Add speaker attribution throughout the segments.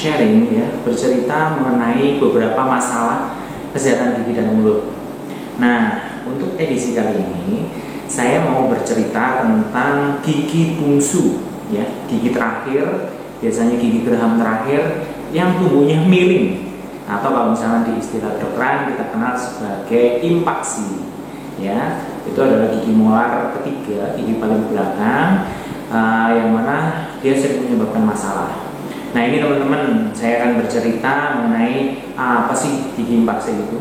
Speaker 1: sharing ya, bercerita mengenai beberapa masalah kesehatan gigi dan mulut. Nah, untuk edisi kali ini saya mau bercerita tentang gigi bungsu ya, gigi terakhir, biasanya gigi geraham terakhir yang tumbuhnya miring atau kalau misalnya di istilah kedokteran kita kenal sebagai impaksi ya. Itu adalah gigi molar ketiga, gigi paling belakang, yang mana dia sering menyebabkan masalah. Nah, ini teman-teman, saya akan bercerita mengenai apa sih gigi impaksi itu,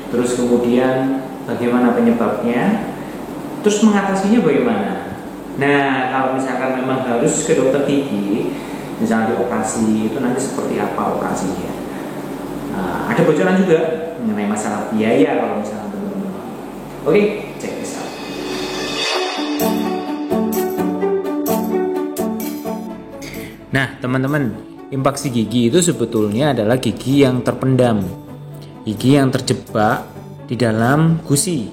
Speaker 1: terus kemudian bagaimana penyebabnya, terus mengatasinya bagaimana. Nah, kalau misalkan memang harus ke dokter gigi, misalnya dioperasi, itu nanti seperti apa operasinya. Ada bocoran juga mengenai masalah biaya kalau misalnya teman-teman. Oke, cek this out. Nah, teman-teman, impaksi gigi itu sebetulnya adalah gigi yang terpendam, gigi yang terjebak di dalam gusi.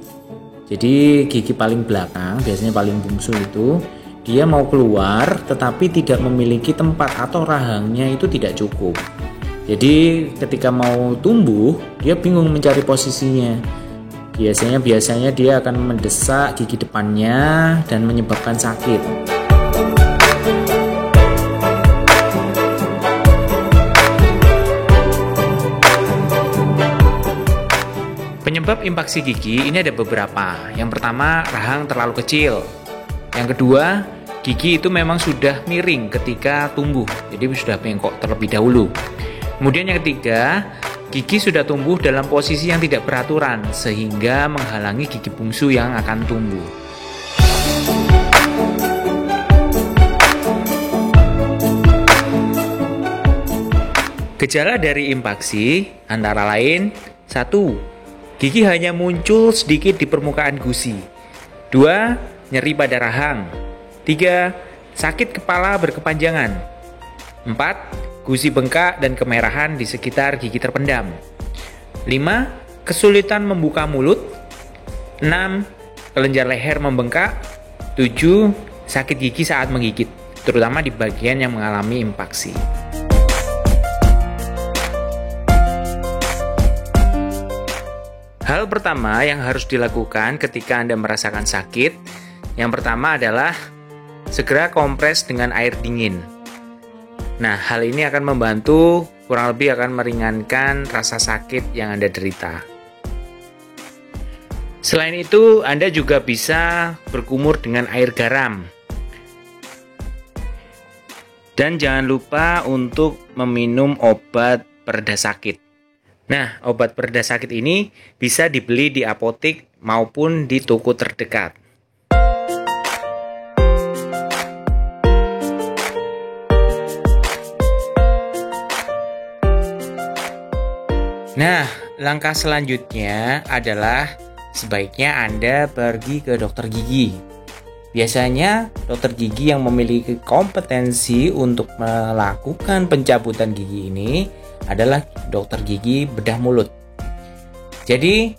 Speaker 1: Jadi gigi paling belakang, biasanya paling bungsu itu, dia mau keluar tetapi tidak memiliki tempat atau rahangnya itu tidak cukup. Jadi ketika mau tumbuh, dia bingung mencari posisinya. Biasanya dia akan mendesak gigi depannya dan menyebabkan sakit. Penyebab impaksi gigi ini ada beberapa. Yang pertama, rahang terlalu kecil. Yang kedua, gigi itu memang sudah miring ketika tumbuh, jadi sudah bengkok terlebih dahulu. Kemudian yang ketiga, gigi sudah tumbuh dalam posisi yang tidak beraturan sehingga menghalangi gigi bungsu yang akan tumbuh. Gejala dari impaksi antara lain: 1. Gigi hanya muncul sedikit di permukaan gusi. 2. Nyeri pada rahang. 3. Sakit kepala berkepanjangan. 4. Gusi bengkak dan kemerahan di sekitar gigi terpendam. 5. Kesulitan membuka mulut. 6. Kelenjar leher membengkak. 7. Sakit gigi saat menggigit, terutama di bagian yang mengalami impaksi. Hal pertama yang harus dilakukan ketika Anda merasakan sakit, yang pertama adalah segera kompres dengan air dingin. Nah, hal ini akan membantu, kurang lebih akan meringankan rasa sakit yang Anda derita. Selain itu, Anda juga bisa berkumur dengan air garam. Dan jangan lupa untuk meminum obat pereda sakit. Nah, obat pereda sakit ini bisa dibeli di apotek maupun di toko terdekat. Nah, langkah selanjutnya adalah sebaiknya Anda pergi ke dokter gigi. Biasanya dokter gigi yang memiliki kompetensi untuk melakukan pencabutan gigi ini adalah dokter gigi bedah mulut. Jadi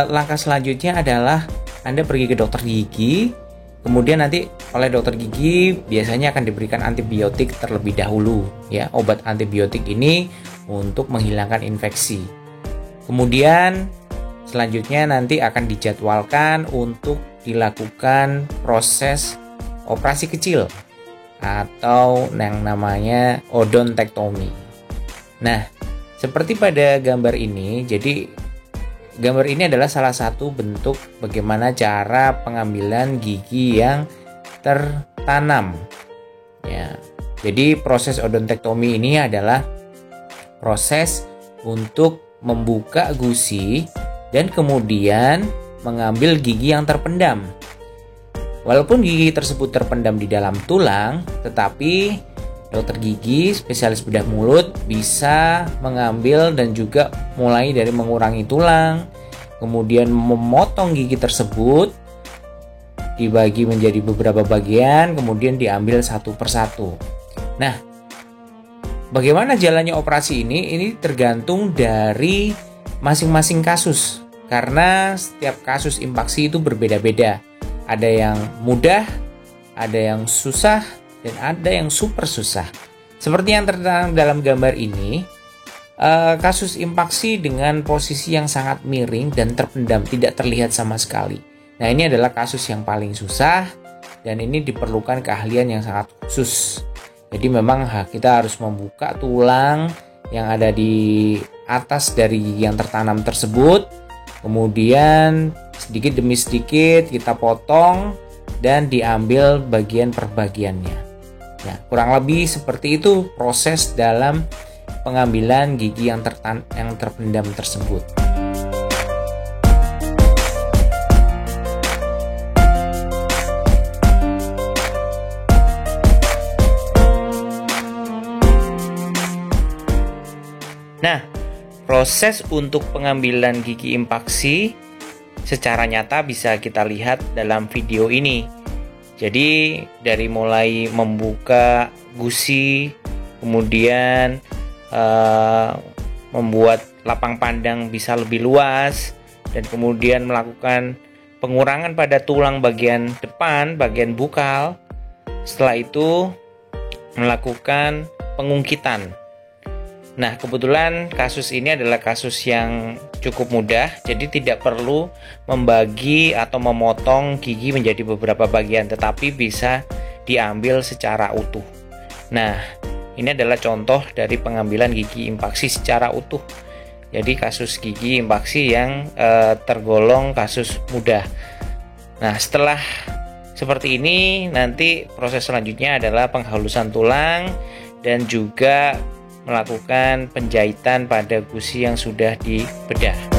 Speaker 1: langkah selanjutnya adalah Anda pergi ke dokter gigi, kemudian nanti oleh dokter gigi biasanya akan diberikan antibiotik terlebih dahulu ya, obat antibiotik ini untuk menghilangkan infeksi. Kemudian selanjutnya nanti akan dijadwalkan untuk dilakukan proses operasi kecil atau yang namanya odontektomi. Nah, seperti pada gambar ini, jadi gambar ini adalah salah satu bentuk bagaimana cara pengambilan gigi yang tertanam. Ya, jadi proses odontektomi ini adalah proses untuk membuka gusi dan kemudian mengambil gigi yang terpendam. Walaupun gigi tersebut terpendam di dalam tulang, tetapi dokter gigi, spesialis bedah mulut bisa mengambil dan juga mulai dari mengurangi tulang, kemudian memotong gigi tersebut, dibagi menjadi beberapa bagian, kemudian diambil satu persatu. Nah, bagaimana jalannya operasi ini? Ini tergantung dari masing-masing kasus, karena setiap kasus impaksi itu berbeda-beda. Ada yang mudah, ada yang susah, dan ada yang super susah. Seperti yang tertera dalam gambar ini, kasus impaksi dengan posisi yang sangat miring dan terpendam, tidak terlihat sama sekali. Nah, ini adalah kasus yang paling susah dan ini diperlukan keahlian yang sangat khusus. Jadi memang kita harus membuka tulang yang ada di atas dari gigi yang tertanam tersebut, kemudian sedikit demi sedikit kita potong dan diambil bagian per bagiannya. Nah, kurang lebih seperti itu proses dalam pengambilan gigi yang terpendam tersebut. Nah, proses untuk pengambilan gigi impaksi secara nyata bisa kita lihat dalam video ini. Jadi dari mulai membuka gusi, kemudian membuat lapang pandang bisa lebih luas, dan kemudian melakukan pengurangan pada tulang bagian depan, bagian bukal. Setelah itu melakukan pengungkitan. Nah, kebetulan kasus ini adalah kasus yang cukup mudah, jadi tidak perlu membagi atau memotong gigi menjadi beberapa bagian, tetapi bisa diambil secara utuh. Nah, ini adalah contoh dari pengambilan gigi impaksi secara utuh. Jadi kasus gigi impaksi yang tergolong kasus mudah. Nah, setelah seperti ini, nanti proses selanjutnya adalah penghalusan tulang dan juga melakukan penjahitan pada gusi yang sudah dibedah.